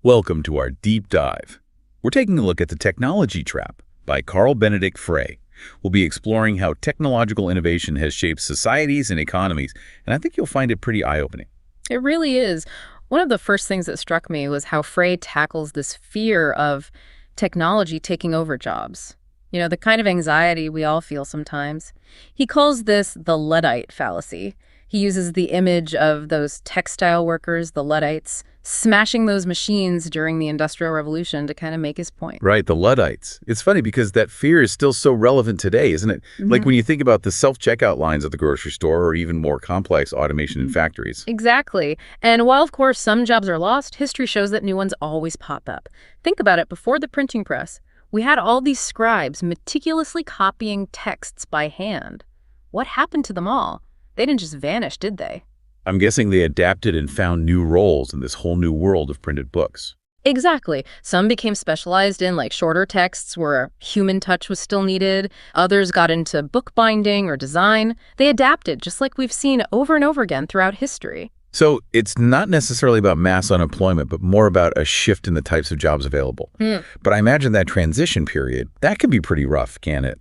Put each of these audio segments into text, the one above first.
Welcome to our deep dive. We're taking a look at The Technology Trap by Benedikt Frey. We'll be exploring how technological innovation has shaped societies and economies, and I think you'll find it pretty eye-opening. It really is. One of the first things that struck me was how Frey tackles this fear of technology taking over jobs. You know, the kind of anxiety we all feel sometimes. He calls this the Luddite fallacy. He uses the image of those textile workers, the Luddites, smashing those machines during the Industrial Revolution to kind of make his point. Right, the Luddites. It's funny because that fear is still so relevant today, isn't it? Like when you think about the self-checkout lines at the grocery store or even more complex automation in factories. Exactly. And while, of course, some jobs are lost, history shows that new ones always pop up. Think about it. Before the printing press, we had all these scribes meticulously copying texts by hand. What happened to them all? They didn't just vanish, did they? I'm guessing they adapted and found new roles in this whole new world of printed books. Exactly. Some became specialized in shorter texts where a human touch was still needed. Others got into bookbinding or design. They adapted, just like we've seen over and over again throughout history. So it's not necessarily about mass unemployment, but more about a shift in the types of jobs available. But I imagine that transition period, that can be pretty rough, can it?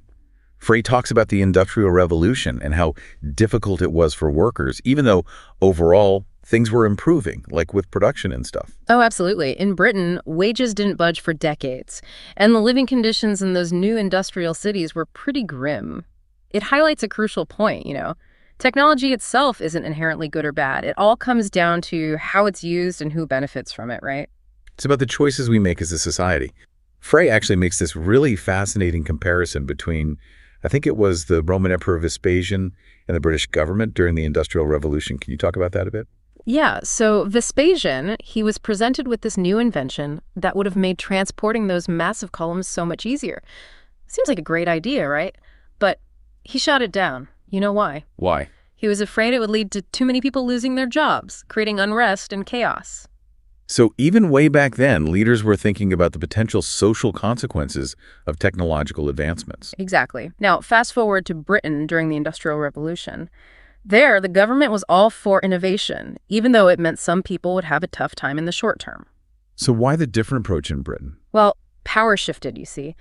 Frey talks about the Industrial Revolution and how difficult it was for workers, even though overall things were improving, like with production and stuff. Oh, absolutely. In Britain, wages didn't budge for decades, and the living conditions in those new industrial cities were pretty grim. It highlights a crucial point, Technology itself isn't inherently good or bad. It all comes down to how it's used and who benefits from it, right? It's about the choices we make as a society. Frey actually makes this really fascinating comparison between, I think it was the Roman Emperor Vespasian and the British government during the Industrial Revolution. Can you talk about that a bit? Yeah, so Vespasian, he was presented with this new invention that would have made transporting those massive columns so much easier. Seems like a great idea, right? But he shot it down. You know why? Why? He was afraid it would lead to too many people losing their jobs, creating unrest and chaos. So even way back then, leaders were thinking about the potential social consequences of technological advancements. Exactly. Now, fast forward to Britain during the Industrial Revolution. There, the government was all for innovation, even though it meant some people would have a tough time in the short term. So why the different approach in Britain? Well, power shifted, you see.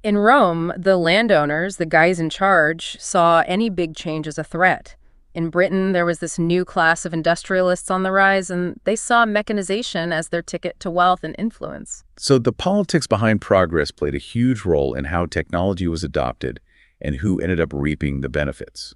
In Rome, the landowners, the guys in charge, saw any big change as a threat. In Britain, there was this new class of industrialists on the rise, and they saw mechanization as their ticket to wealth and influence. So the politics behind progress played a huge role in how technology was adopted and who ended up reaping the benefits.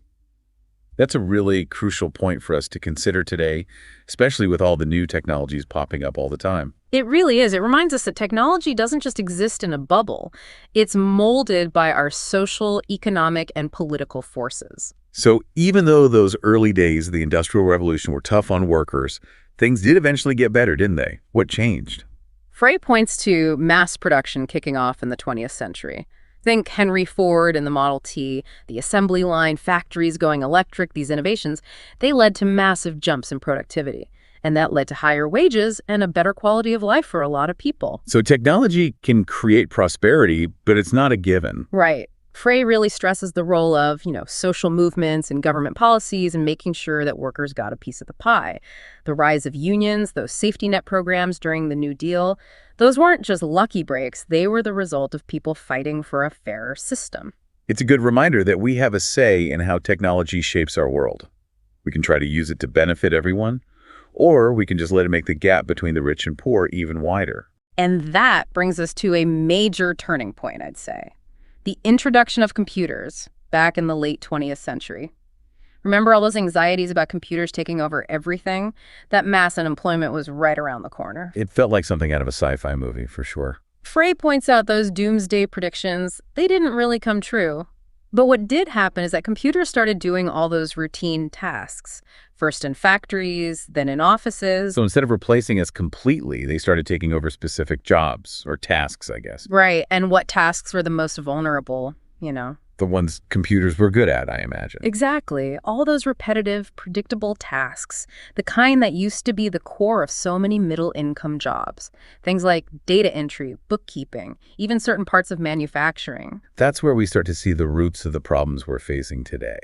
That's a really crucial point for us to consider today, especially with all the new technologies popping up all the time. It really is. It reminds us that technology doesn't just exist in a bubble. It's molded by our social, economic, and political forces. So even though those early days of the Industrial Revolution were tough on workers, things did eventually get better, didn't they? What changed? Frey points to mass production kicking off in the 20th century. Think Henry Ford and the Model T, the assembly line, factories going electric, these innovations, they led to massive jumps in productivity. And that led to higher wages and a better quality of life for a lot of people. So technology can create prosperity, but it's not a given. Right. Frey really stresses the role of, social movements and government policies and making sure that workers got a piece of the pie. The rise of unions, those safety net programs during the New Deal, those weren't just lucky breaks. They were the result of people fighting for a fairer system. It's a good reminder that we have a say in how technology shapes our world. We can try to use it to benefit everyone, or we can just let it make the gap between the rich and poor even wider. And that brings us to a major turning point, I'd say. The introduction of computers back in the late 20th century. Remember all those anxieties about computers taking over everything? That mass unemployment was right around the corner. It felt like something out of a sci-fi movie, for sure. Frey points out those doomsday predictions, they didn't really come true. But what did happen is that computers started doing all those routine tasks, first in factories, then in offices. So instead of replacing us completely, they started taking over specific jobs or tasks, I guess. Right, and what tasks were the most vulnerable, The ones computers were good at, I imagine. Exactly. All those repetitive, predictable tasks, the kind that used to be the core of so many middle-income jobs. Things like data entry, bookkeeping, even certain parts of manufacturing. That's where we start to see the roots of the problems we're facing today.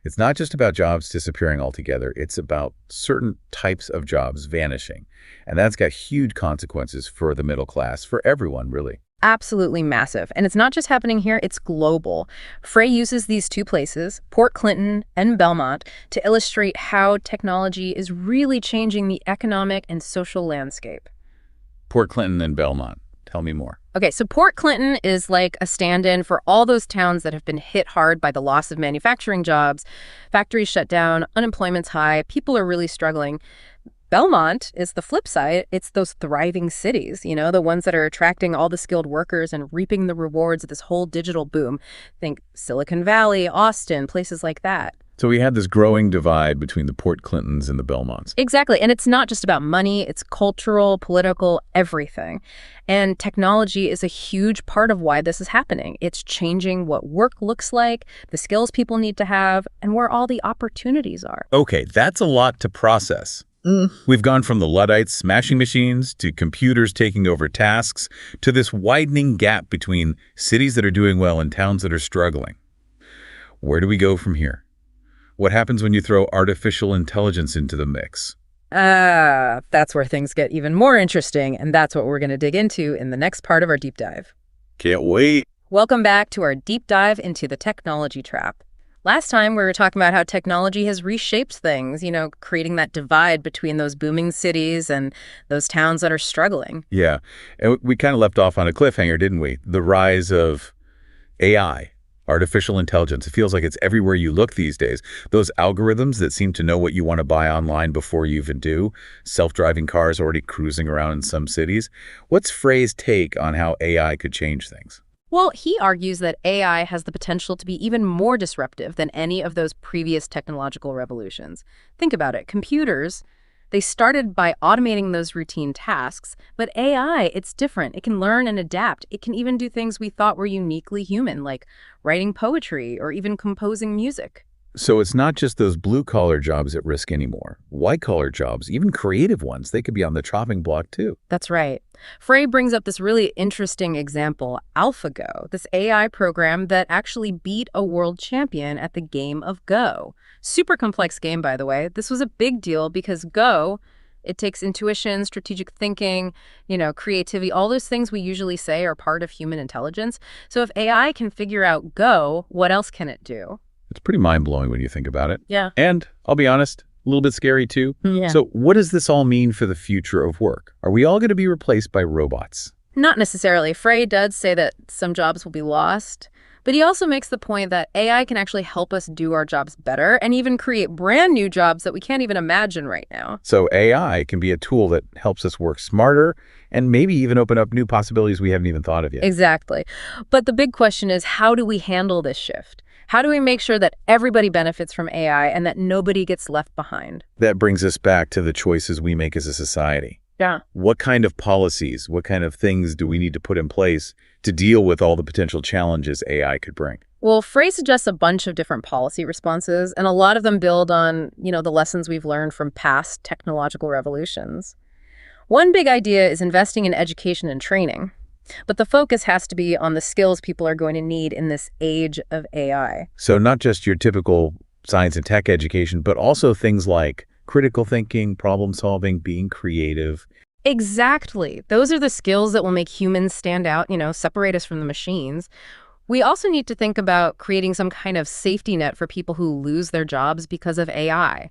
It's not just about jobs disappearing altogether. It's about certain types of jobs vanishing. And that's got huge consequences for the middle class, for everyone, really. Absolutely massive. And it's not just happening here, it's global. Frey uses these two places, Port Clinton and Belmont, to illustrate how technology is really changing the economic and social landscape. Port Clinton and Belmont. Tell me more. Okay, so Port Clinton is like a stand-in for all those towns that have been hit hard by the loss of manufacturing jobs. Factories shut down, unemployment's high, people are really struggling. Belmont is the flip side. It's those thriving cities, the ones that are attracting all the skilled workers and reaping the rewards of this whole digital boom. Think Silicon Valley, Austin, places like that. So we had this growing divide between the Port Clintons and the Belmonts. Exactly. And it's not just about money. It's cultural, political, everything. And technology is a huge part of why this is happening. It's changing what work looks like, the skills people need to have, and where all the opportunities are. Okay, that's a lot to process. We've gone from the Luddites smashing machines to computers taking over tasks to this widening gap between cities that are doing well and towns that are struggling. Where do we go from here? What happens when you throw artificial intelligence into the mix? That's where things get even more interesting, and that's what we're going to dig into in the next part of our deep dive. Can't wait. Welcome back to our deep dive into the technology trap. Last time, we were talking about how technology has reshaped things, creating that divide between those booming cities and those towns that are struggling. Yeah, and we kind of left off on a cliffhanger, didn't we? The rise of AI, artificial intelligence. It feels like it's everywhere you look these days. Those algorithms that seem to know what you want to buy online before you even do. Self-driving cars already cruising around in some cities. What's Frey's take on how AI could change things? Well, he argues that AI has the potential to be even more disruptive than any of those previous technological revolutions. Think about it. Computers, they started by automating those routine tasks, but AI, it's different. It can learn and adapt. It can even do things we thought were uniquely human, like writing poetry or even composing music. So it's not just those blue-collar jobs at risk anymore. White-collar jobs, even creative ones, they could be on the chopping block too. That's right. Frey brings up this really interesting example, AlphaGo, this AI program that actually beat a world champion at the game of Go. Super complex game, by the way. This was a big deal because Go, it takes intuition, strategic thinking, creativity, all those things we usually say are part of human intelligence. So if AI can figure out Go, what else can it do? It's pretty mind-blowing when you think about it. Yeah. And, I'll be honest, a little bit scary too. Yeah. So what does this all mean for the future of work? Are we all going to be replaced by robots? Not necessarily. Frey does say that some jobs will be lost, but he also makes the point that AI can actually help us do our jobs better and even create brand new jobs that we can't even imagine right now. So AI can be a tool that helps us work smarter and maybe even open up new possibilities we haven't even thought of yet. Exactly. But the big question is, how do we handle this shift? How do we make sure that everybody benefits from AI and that nobody gets left behind? That brings us back to the choices we make as a society. Yeah. What kind of policies, what kind of things do we need to put in place to deal with all the potential challenges AI could bring? Well, Frey suggests a bunch of different policy responses, and a lot of them build on, the lessons we've learned from past technological revolutions. One big idea is investing in education and training. But the focus has to be on the skills people are going to need in this age of AI. So not just your typical science and tech education, but also things like critical thinking, problem solving, being creative. Exactly. Those are the skills that will make humans stand out, separate us from the machines. We also need to think about creating some kind of safety net for people who lose their jobs because of AI.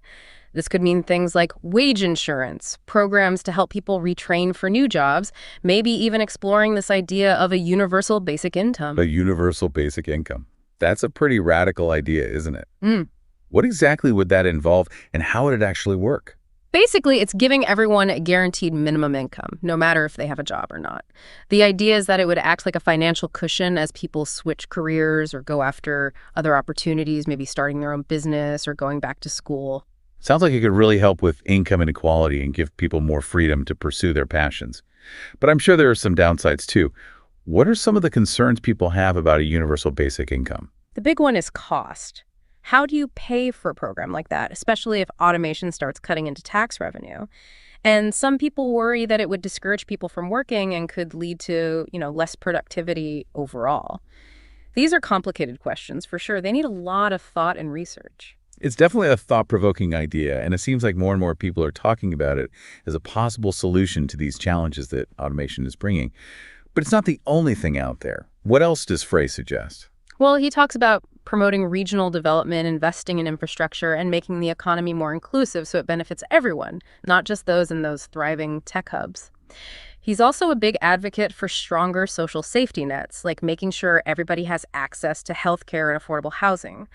This could mean things like wage insurance, programs to help people retrain for new jobs, maybe even exploring this idea of a universal basic income. A universal basic income. That's a pretty radical idea, isn't it? What exactly would that involve, and how would it actually work? Basically, it's giving everyone a guaranteed minimum income, no matter if they have a job or not. The idea is that it would act like a financial cushion as people switch careers or go after other opportunities, maybe starting their own business or going back to school. Sounds like it could really help with income inequality and give people more freedom to pursue their passions. But I'm sure there are some downsides too. What are some of the concerns people have about a universal basic income? The big one is cost. How do you pay for a program like that, especially if automation starts cutting into tax revenue? And some people worry that it would discourage people from working and could lead to, less productivity overall. These are complicated questions, for sure. They need a lot of thought and research. It's definitely a thought-provoking idea, and it seems like more and more people are talking about it as a possible solution to these challenges that automation is bringing. But it's not the only thing out there. What else does Frey suggest? Well, he talks about promoting regional development, investing in infrastructure, and making the economy more inclusive so it benefits everyone, not just those in those thriving tech hubs. He's also a big advocate for stronger social safety nets, like making sure everybody has access to healthcare and affordable housing.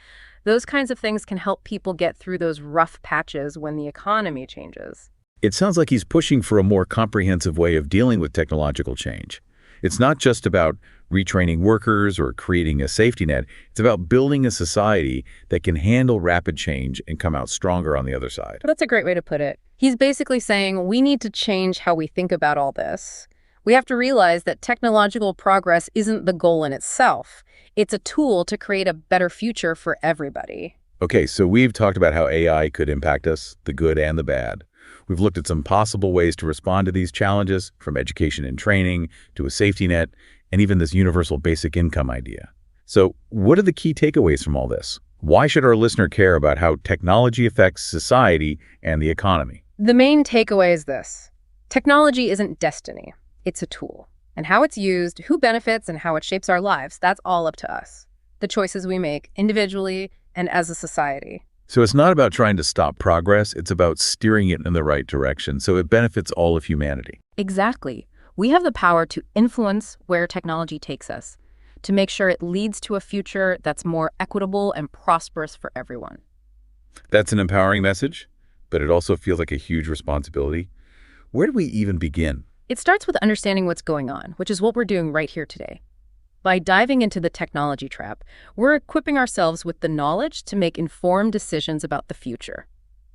Those kinds of things can help people get through those rough patches when the economy changes. It sounds like he's pushing for a more comprehensive way of dealing with technological change. It's not just about retraining workers or creating a safety net. It's about building a society that can handle rapid change and come out stronger on the other side. That's a great way to put it. He's basically saying we need to change how we think about all this. We have to realize that technological progress isn't the goal in itself. It's a tool to create a better future for everybody. Okay, so we've talked about how AI could impact us, the good and the bad. We've looked at some possible ways to respond to these challenges, from education and training to a safety net, and even this universal basic income idea. So what are the key takeaways from all this? Why should our listener care about how technology affects society and the economy? The main takeaway is this. Technology isn't destiny. It's a tool. And how it's used, who benefits, and how it shapes our lives, that's all up to us. The choices we make individually and as a society. So it's not about trying to stop progress, it's about steering it in the right direction so it benefits all of humanity. Exactly. We have the power to influence where technology takes us, to make sure it leads to a future that's more equitable and prosperous for everyone. That's an empowering message, but it also feels like a huge responsibility. Where do we even begin? It starts with understanding what's going on, which is what we're doing right here today. By diving into the technology trap, we're equipping ourselves with the knowledge to make informed decisions about the future.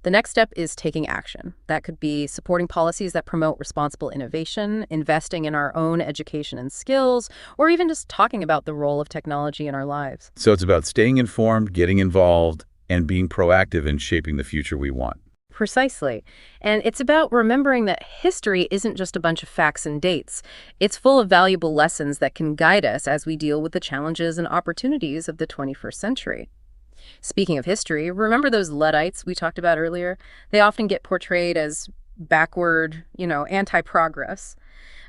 The next step is taking action. That could be supporting policies that promote responsible innovation, investing in our own education and skills, or even just talking about the role of technology in our lives. So it's about staying informed, getting involved, and being proactive in shaping the future we want. Precisely. And it's about remembering that history isn't just a bunch of facts and dates. It's full of valuable lessons that can guide us as we deal with the challenges and opportunities of the 21st century. Speaking of history, remember those Luddites we talked about earlier? They often get portrayed as backward, anti-progress.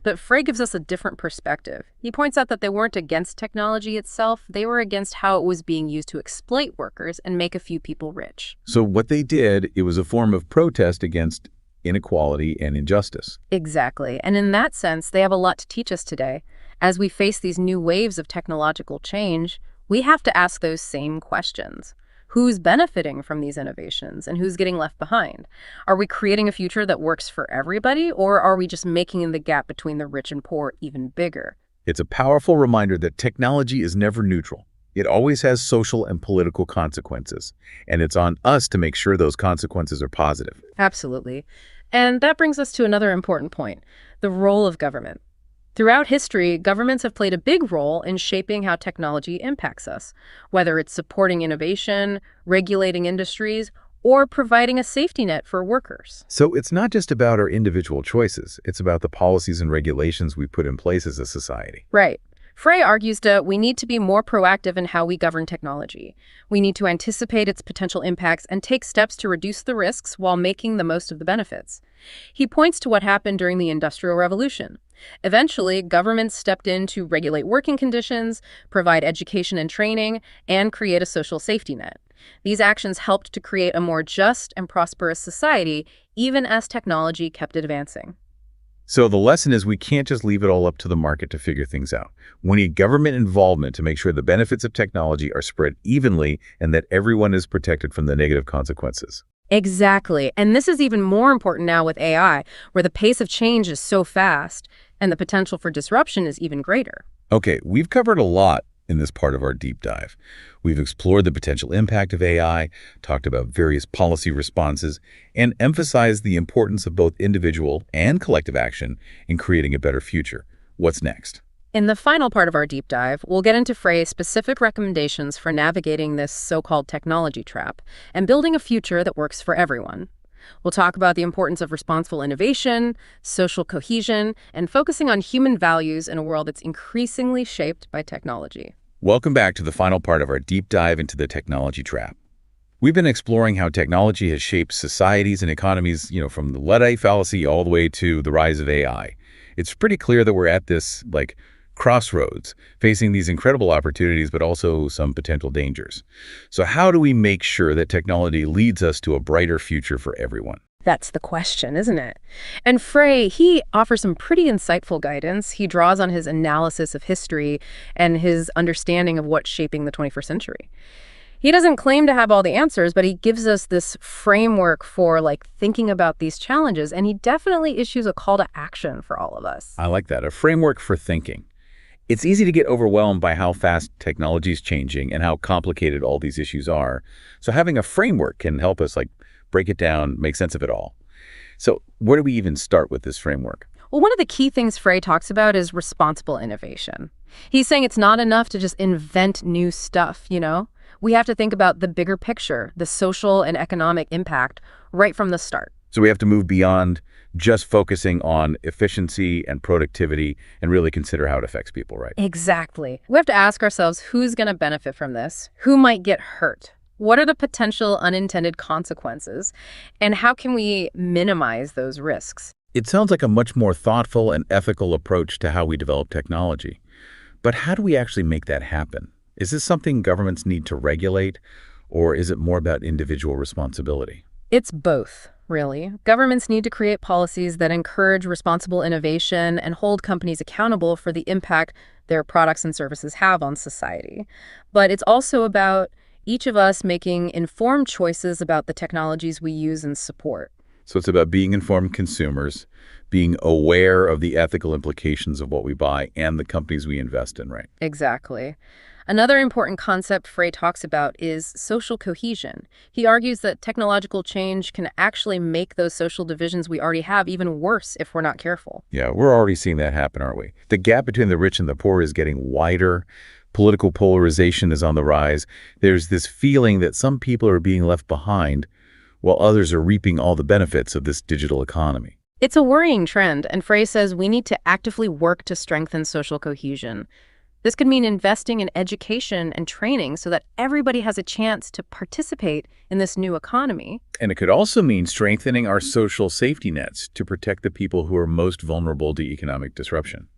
But Frey gives us a different perspective. He points out that they weren't against technology itself. They were against how it was being used to exploit workers and make a few people rich. So what they did, it was a form of protest against inequality and injustice. Exactly. And in that sense, they have a lot to teach us today. As we face these new waves of technological change, we have to ask those same questions. Who's benefiting from these innovations and who's getting left behind? Are we creating a future that works for everybody, or are we just making the gap between the rich and poor even bigger? It's a powerful reminder that technology is never neutral. It always has social and political consequences, and it's on us to make sure those consequences are positive. Absolutely. And that brings us to another important point, the role of government. Throughout history, governments have played a big role in shaping how technology impacts us, whether it's supporting innovation, regulating industries, or providing a safety net for workers. So it's not just about our individual choices. It's about the policies and regulations we put in place as a society. Right. Frey argues that we need to be more proactive in how we govern technology. We need to anticipate its potential impacts and take steps to reduce the risks while making the most of the benefits. He points to what happened during the Industrial Revolution. Eventually, governments stepped in to regulate working conditions, provide education and training, and create a social safety net. These actions helped to create a more just and prosperous society, even as technology kept advancing. So the lesson is we can't just leave it all up to the market to figure things out. We need government involvement to make sure the benefits of technology are spread evenly and that everyone is protected from the negative consequences. Exactly. And this is even more important now with AI, where the pace of change is so fast and the potential for disruption is even greater. Okay, we've covered a lot in this part of our deep dive. We've explored the potential impact of AI, talked about various policy responses, and emphasized the importance of both individual and collective action in creating a better future. What's next? In the final part of our deep dive, we'll get into Frey's specific recommendations for navigating this so-called technology trap and building a future that works for everyone. We'll talk about the importance of responsible innovation, social cohesion, and focusing on human values in a world that's increasingly shaped by technology. Welcome back to the final part of our deep dive into the technology trap. We've been exploring how technology has shaped societies and economies, from the Luddite fallacy all the way to the rise of AI. It's pretty clear that we're at this, crossroads, facing these incredible opportunities, but also some potential dangers. So how do we make sure that technology leads us to a brighter future for everyone? That's the question, isn't it? And Frey, he offers some pretty insightful guidance. He draws on his analysis of history and his understanding of what's shaping the 21st century. He doesn't claim to have all the answers, but he gives us this framework for thinking about these challenges, and he definitely issues a call to action for all of us. I like that, a framework for thinking. It's easy to get overwhelmed by how fast technology is changing and how complicated all these issues are. So having a framework can help us break it down, make sense of it all. So where do we even start with this framework? Well, one of the key things Frey talks about is responsible innovation. He's saying it's not enough to just invent new stuff. We have to think about the bigger picture, the social and economic impact right from the start. So we have to move beyond just focusing on efficiency and productivity and really consider how it affects people, right? Exactly. We have to ask ourselves, who's going to benefit from this? Who might get hurt? What are the potential unintended consequences? And how can we minimize those risks? It sounds like a much more thoughtful and ethical approach to how we develop technology. But how do we actually make that happen? Is this something governments need to regulate, or is it more about individual responsibility? It's both, really. Governments need to create policies that encourage responsible innovation and hold companies accountable for the impact their products and services have on society. But it's also about each of us making informed choices about the technologies we use and support. So it's about being informed consumers, being aware of the ethical implications of what we buy and the companies we invest in, right? Exactly. Another important concept Frey talks about is social cohesion. He argues that technological change can actually make those social divisions we already have even worse if we're not careful. Yeah, we're already seeing that happen, aren't we? The gap between the rich and the poor is getting wider. Political polarization is on the rise. There's this feeling that some people are being left behind while others are reaping all the benefits of this digital economy. It's a worrying trend, and Frey says we need to actively work to strengthen social cohesion. This could mean investing in education and training so that everybody has a chance to participate in this new economy. And it could also mean strengthening our social safety nets to protect the people who are most vulnerable to economic disruption.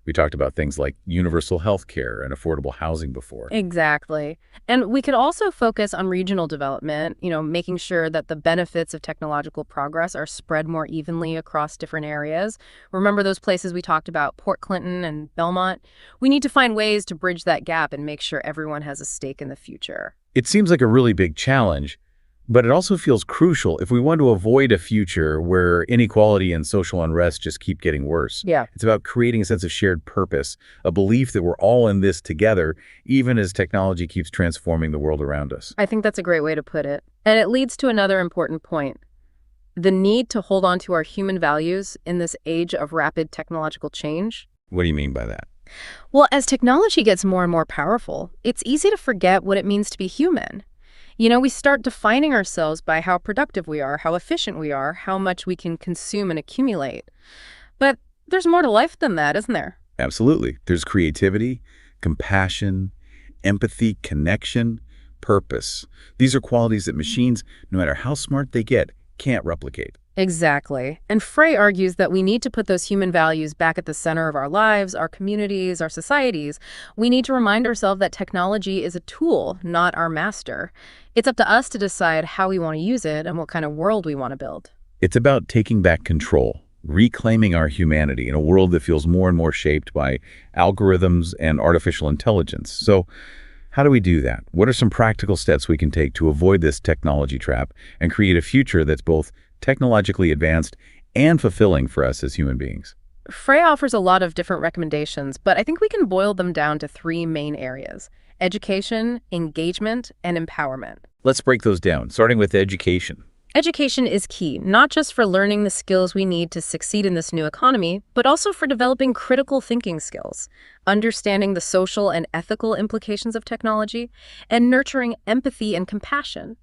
We talked about things like universal health care and affordable housing before. Exactly. And we could also focus on regional development, making sure that the benefits of technological progress are spread more evenly across different areas. Remember those places we talked about, Port Clinton and Belmont? We need to find ways to bridge that gap and make sure everyone has a stake in the future. It seems like a really big challenge, but it also feels crucial if we want to avoid a future where inequality and social unrest just keep getting worse. Yeah. It's about creating a sense of shared purpose, a belief that we're all in this together, even as technology keeps transforming the world around us. I think that's a great way to put it. And it leads to another important point. The need to hold on to our human values in this age of rapid technological change. What do you mean by that? Well, as technology gets more and more powerful, it's easy to forget what it means to be human. We start defining ourselves by how productive we are, how efficient we are, how much we can consume and accumulate. But there's more to life than that, isn't there? Absolutely. There's creativity, compassion, empathy, connection, purpose. These are qualities that machines, no matter how smart they get, can't replicate. Exactly. And Frey argues that we need to put those human values back at the center of our lives, our communities, our societies. We need to remind ourselves that technology is a tool, not our master. It's up to us to decide how we want to use it and what kind of world we want to build. It's about taking back control, reclaiming our humanity in a world that feels more and more shaped by algorithms and artificial intelligence. So how do we do that? What are some practical steps we can take to avoid this technology trap and create a future that's both technologically advanced and fulfilling for us as human beings? Frey offers a lot of different recommendations, but I think we can boil them down to three main areas: education, engagement, and empowerment. Let's break those down, starting with education. Education is key, not just for learning the skills we need to succeed in this new economy, but also for developing critical thinking skills, understanding the social and ethical implications of technology, and nurturing empathy and compassion.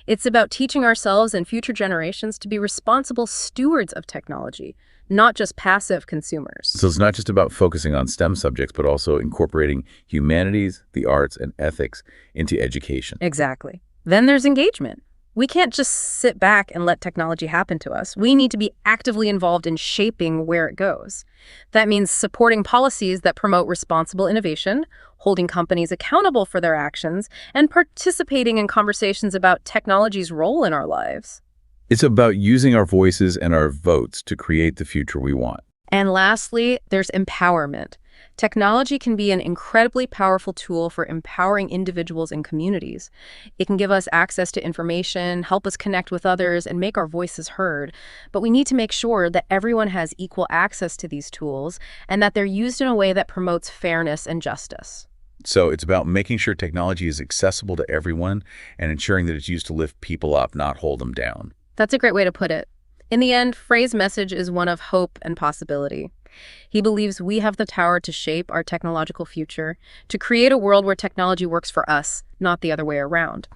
It's about teaching ourselves and future generations to be responsible stewards of technology, not just passive consumers. So it's not just about focusing on STEM subjects, but also incorporating humanities, the arts, and ethics into education. Exactly. Then there's engagement. We can't just sit back and let technology happen to us. We need to be actively involved in shaping where it goes. That means supporting policies that promote responsible innovation, holding companies accountable for their actions, and participating in conversations about technology's role in our lives. It's about using our voices and our votes to create the future we want. And lastly, there's empowerment. Technology can be an incredibly powerful tool for empowering individuals and communities. It can give us access to information, help us connect with others, and make our voices heard. But we need to make sure that everyone has equal access to these tools and that they're used in a way that promotes fairness and justice. So it's about making sure technology is accessible to everyone and ensuring that it's used to lift people up, not hold them down. That's a great way to put it. In the end, Frey's message is one of hope and possibility. He believes we have the power to shape our technological future, to create a world where technology works for us, not the other way around.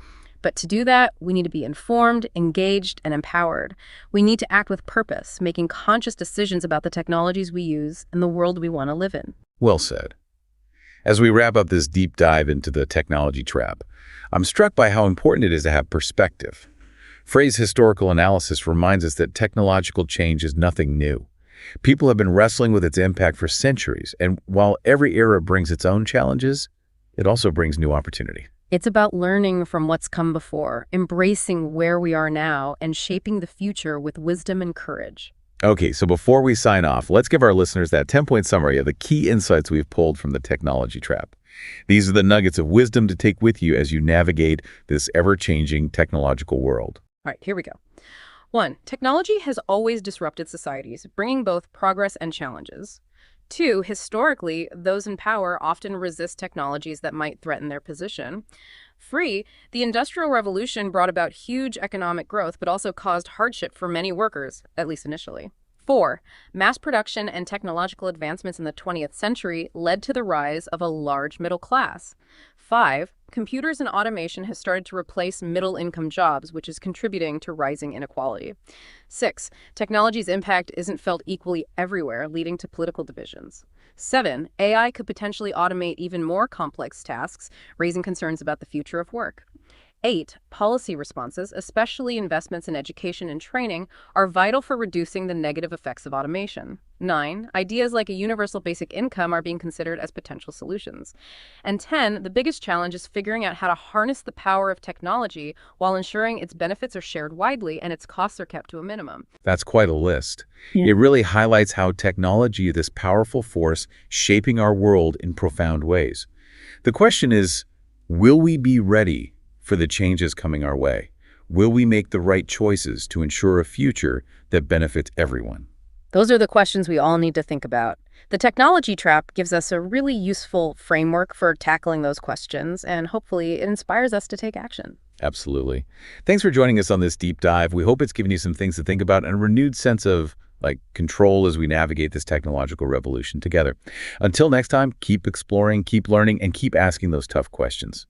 But to do that, we need to be informed, engaged, and empowered. We need to act with purpose, making conscious decisions about the technologies we use and the world we want to live in. Well said. As we wrap up this deep dive into the technology trap, I'm struck by how important it is to have perspective. Frey's historical analysis reminds us that technological change is nothing new. People have been wrestling with its impact for centuries, and while every era brings its own challenges, it also brings new opportunity. It's about learning from what's come before, embracing where we are now, and shaping the future with wisdom and courage. Okay, so before we sign off, let's give our listeners that 10-point summary of the key insights we've pulled from the technology trap. These are the nuggets of wisdom to take with you as you navigate this ever-changing technological world. All right, here we go. 1. Technology has always disrupted societies, bringing both progress and challenges. 2. Historically, those in power often resist technologies that might threaten their position. 3. The Industrial Revolution brought about huge economic growth, but also caused hardship for many workers, at least initially. 4. Mass production and technological advancements in the 20th century led to the rise of a large middle class. 5. Computers and automation has started to replace middle-income jobs, which is contributing to rising inequality. 6. Technology's impact isn't felt equally everywhere, leading to political divisions. 7. AI could potentially automate even more complex tasks, raising concerns about the future of work. 8. Policy responses, especially investments in education and training, are vital for reducing the negative effects of automation. 9. Ideas like a universal basic income are being considered as potential solutions. And 10. The biggest challenge is figuring out how to harness the power of technology while ensuring its benefits are shared widely and its costs are kept to a minimum. That's quite a list. It really highlights how technology is this powerful force shaping our world in profound ways. The question is, will we be ready for the changes coming our way? Will we make the right choices to ensure a future that benefits everyone? Those are the questions we all need to think about. The technology trap gives us a really useful framework for tackling those questions, and hopefully it inspires us to take action. Absolutely. Thanks for joining us on this deep dive. We hope it's given you some things to think about and a renewed sense of control as we navigate this technological revolution together. Until next time, keep exploring, keep learning, and keep asking those tough questions.